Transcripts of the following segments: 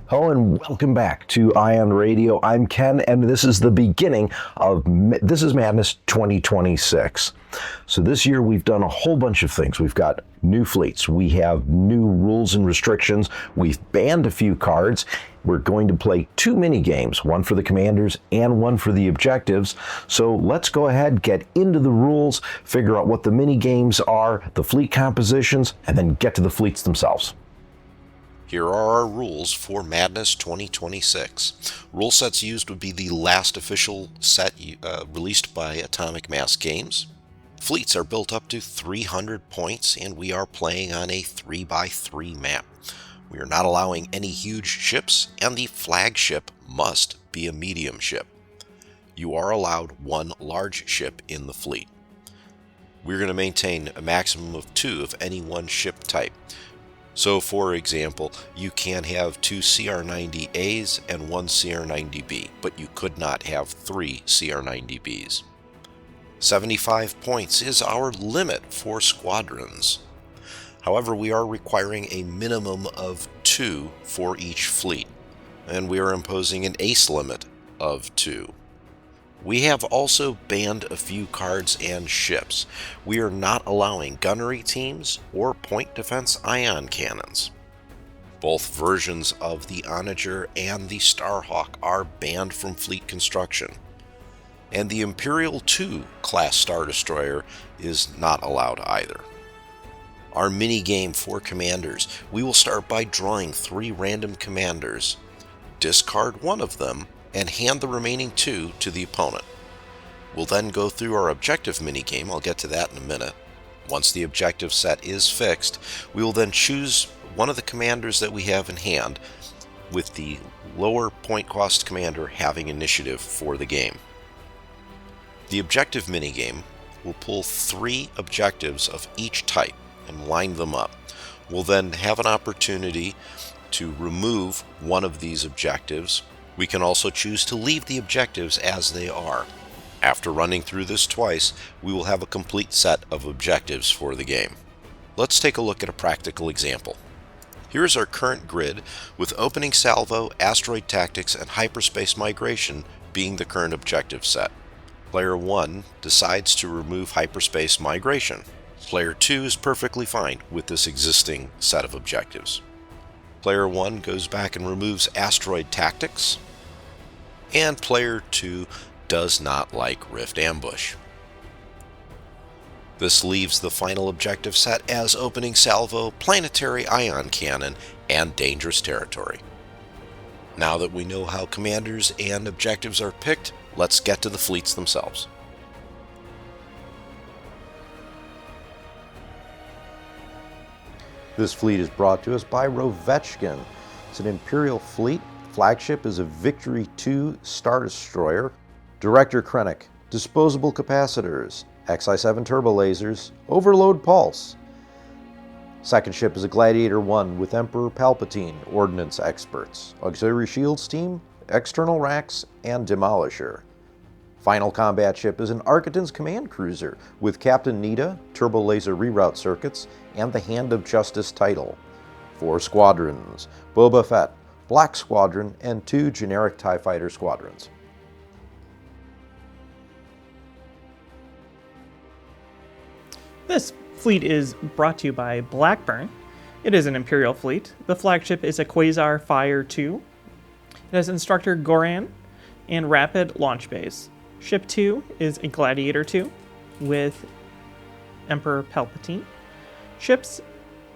Hello and welcome back to Ion Radio. I'm Ken, and this is the beginning of This is Madness 2026. So this year we've done a whole bunch of things. We've got new fleets, we have new rules and restrictions, we've banned a few cards, we're going to play 2 mini games, one for the commanders and one for the objectives. So let's go ahead, get into the rules, figure out what the mini games are, the fleet compositions, and then get to the fleets themselves. Here are our rules for Madness 2026. Rule sets used would be the last official set released by Atomic Mass Games. Fleets are built up to 300 points, and we are playing on a 3x3 map. We are not allowing any huge ships, and the flagship must be a medium ship. You are allowed 1 large ship in the fleet. We're going to maintain a maximum of 2 of any one ship type. So, for example, you can have 2 CR-90As and 1 CR-90B, but you could not have 3 CR-90Bs. 75 points is our limit for squadrons. However, we are requiring a minimum of 2 for each fleet, and we are imposing an ace limit of 2. We have also banned a few cards and ships. We are not allowing gunnery teams or point defense ion cannons. Both versions of the Onager and the Starhawk are banned from fleet construction. And the Imperial II class Star Destroyer is not allowed either. Our mini-game for commanders, we will start by drawing 3 random commanders, discard 1 of them, and hand the remaining 2 to the opponent. We'll then go through our objective minigame. I'll get to that in a minute. Once the objective set is fixed, we will then choose one of the commanders that we have in hand, with the lower point cost commander having initiative for the game. The objective minigame will pull 3 objectives of each type and line them up. We'll then have an opportunity to remove one of these objectives. We can also choose to leave the objectives as they are. After running through this twice, we will have a complete set of objectives for the game. Let's take a look at a practical example. Here's our current grid, with opening salvo, asteroid tactics, and hyperspace migration being the current objective set. Player 1 decides to remove hyperspace migration. Player 2 is perfectly fine with this existing set of objectives. Player 1 goes back and removes asteroid tactics, and Player 2 does not like Rift Ambush. This leaves the final objective set as opening salvo, planetary ion cannon, and dangerous territory. Now that we know how commanders and objectives are picked, let's get to the fleets themselves. This fleet is brought to us by Rovechkin. It's an Imperial fleet. Flagship is a Victory II Star Destroyer. Director Krennic, disposable capacitors, XI-7 turbo lasers, overload pulse. Second ship is a Gladiator 1 with Emperor Palpatine, ordnance experts, auxiliary shields team, external racks, and demolisher. Final combat ship is an Architon's command cruiser with Captain Nita, turbo laser reroute circuits, and the Hand of Justice title. 4 squadrons, Boba Fett, Black Squadron, and 2 generic TIE Fighter squadrons. This fleet is brought to you by Blackburn. It is an Imperial fleet. The flagship is a Quasar Fire 2. It has Instructor Goran and Rapid Launch Bays. Ship 2 is a Gladiator 2 with Emperor Palpatine. Ships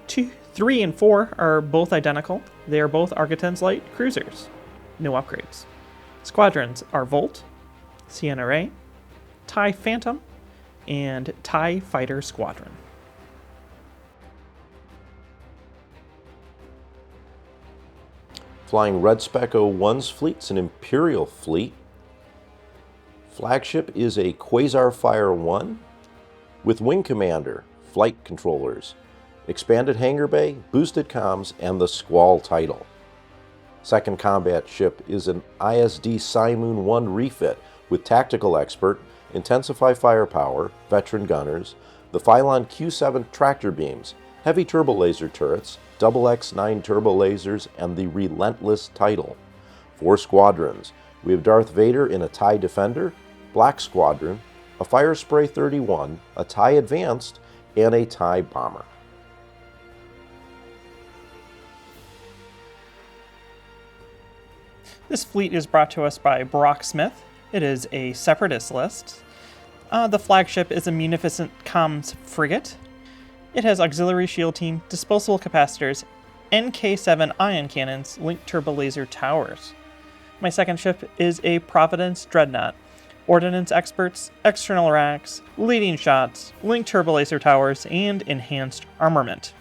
2, 3, and 4 are both identical. They are both Architon's light cruisers. No upgrades. Squadrons are Volt, Sienna Ray, TIE Phantom, and TIE Fighter Squadron. Flying Red Spec 01's fleet's an Imperial fleet. Flagship is a Quasar Fire 1. with Wing Commander, flight controllers, expanded hangar bay, boosted comms, and the Squall title. Second combat ship is an ISD Simoon 1 refit with Tactical Expert, Intensify Firepower, Veteran Gunners, the Phylon Q7 tractor beams, heavy turbo laser turrets, double X9 turbo lasers, and the Relentless title. 4 squadrons. We have Darth Vader in a TIE Defender, Black Squadron, a Fire Spray 31, a TIE Advanced, and a TIE Bomber. This fleet is brought to us by Brock Smith. It is a Separatist list. The flagship is a Munificent Comms frigate. It has auxiliary shield team, disposable capacitors, NK7 ion cannons, linked turbo laser towers. My second ship is a Providence Dreadnought. Ordnance experts, external racks, leading shots, linked turbo laser towers, and enhanced armament.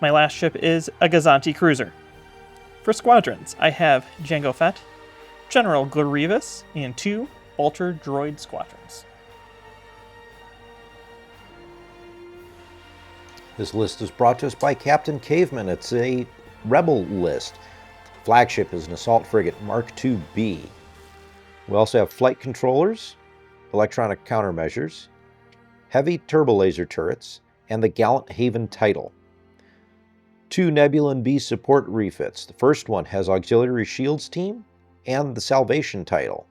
My last ship is a Gazanti cruiser. For squadrons, I have Jango Fett, General Grievous, and 2 Bolter droid squadrons. This list is brought to us by Captain Caveman. It's a Rebel list. Flagship is an Assault Frigate Mark II-B. We also have flight controllers, electronic countermeasures, heavy turbo laser turrets, and the Gallant Haven title. 2 Nebulan B support refits. The first one has Auxiliary Shields team and the Salvation title.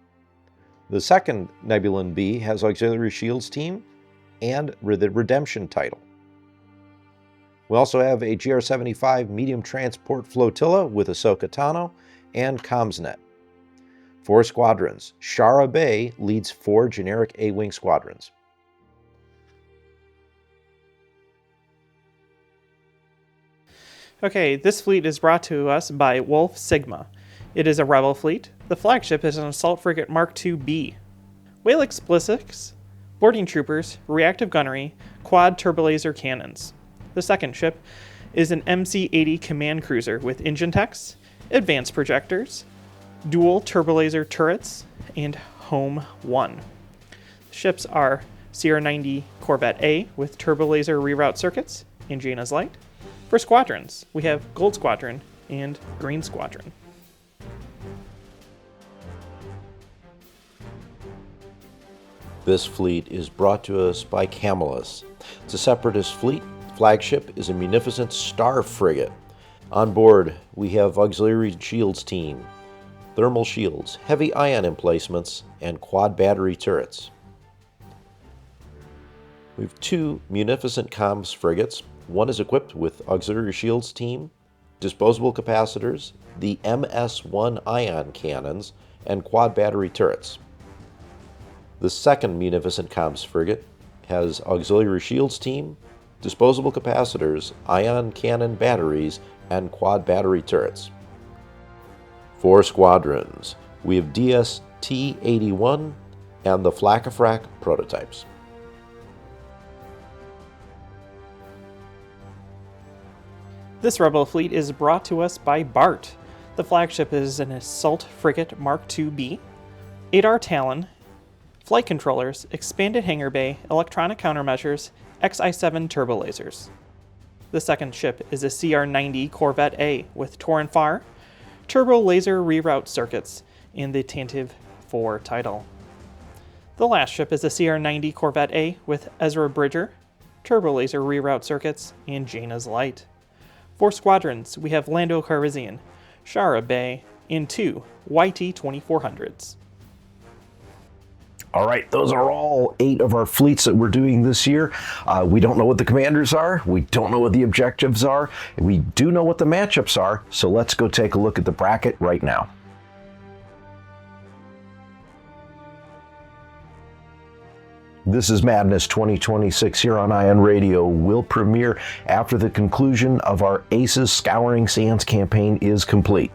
The second Nebulan B has Auxiliary Shields team and the Redemption title. We also have a GR-75 medium transport flotilla with Ahsoka Tano and CommsNet. 4 squadrons. Shara Bay leads 4 generic A-Wing squadrons. Okay, this fleet is brought to us by Wolf Sigma. It is a Rebel fleet. The flagship is an Assault Frigate Mark II-B. Whale Explosives, boarding troopers, reactive gunnery, quad turbolaser cannons. The second ship is an MC-80 command cruiser with engine techs, advanced projectors, dual turbolaser turrets, and Home 1. The ships are CR-90 Corvette A with turbolaser reroute circuits and Jaina's Light. For squadrons, we have Gold Squadron and Green Squadron. This fleet is brought to us by Camillus. It's a Separatist fleet. Flagship is a Munificent Star frigate. On board, we have Auxiliary Shields team, thermal shields, heavy ion emplacements, and quad battery turrets. We have 2 Munificent Comms frigates. One is equipped with Auxiliary Shields team, disposable capacitors, the MS-1 ion cannons, and quad battery turrets. The second Munificent Comms frigate has Auxiliary Shields team, disposable capacitors, ion cannon batteries, and quad battery turrets. 4 squadrons. We have DST-81 and the Flakafrak prototypes. This Rebel fleet is brought to us by Bart. The flagship is an Assault Frigate Mark II-B, Adar Talon, flight controllers, expanded hangar bay, electronic countermeasures, XI-7 turbo lasers. The second ship is a CR-90 Corvette A with Torren Far, turbo laser reroute circuits, and the Tantive 4 title. The last ship is a CR-90 Corvette A with Ezra Bridger, turbo laser reroute circuits, and Jaina's Light. 4 squadrons, we have Lando Calrissian, Shara Bay, and 2 YT-2400s. All right, those are all 8 of our fleets that we're doing this year. We don't know what the commanders are. We don't know what the objectives are. We do know what the matchups are. So let's go take a look at the bracket right now. This is Madness 2026 here on Ion Radio. Will premiere after the conclusion of our Aces Scouring Sands campaign is complete.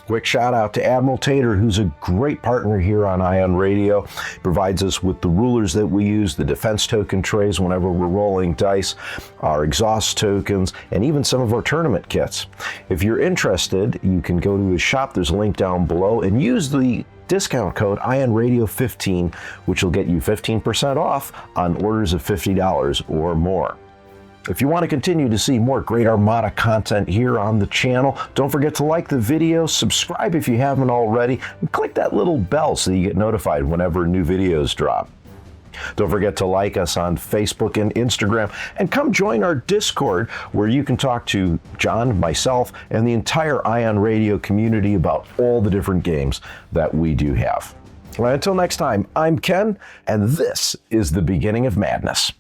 Quick shout out to Admiral Tater, who's a great partner here on Ion Radio. Provides us with the rulers that we use, the defense token trays whenever we're rolling dice, our exhaust tokens, and even some of our tournament kits. If you're interested, you can go to his shop. There's a link down below and use the discount code IONRadio15, which will get you 15% off on orders of $50 or more. If you want to continue to see more great Armada content here on the channel, don't forget to like the video, subscribe if you haven't already, and click that little bell so you get notified whenever new videos drop. Don't forget to like us on Facebook and Instagram, and come join our Discord where you can talk to John, myself, and the entire Ion Radio community about all the different games that we do have. Well, until next time, I'm Ken, and this is the beginning of madness.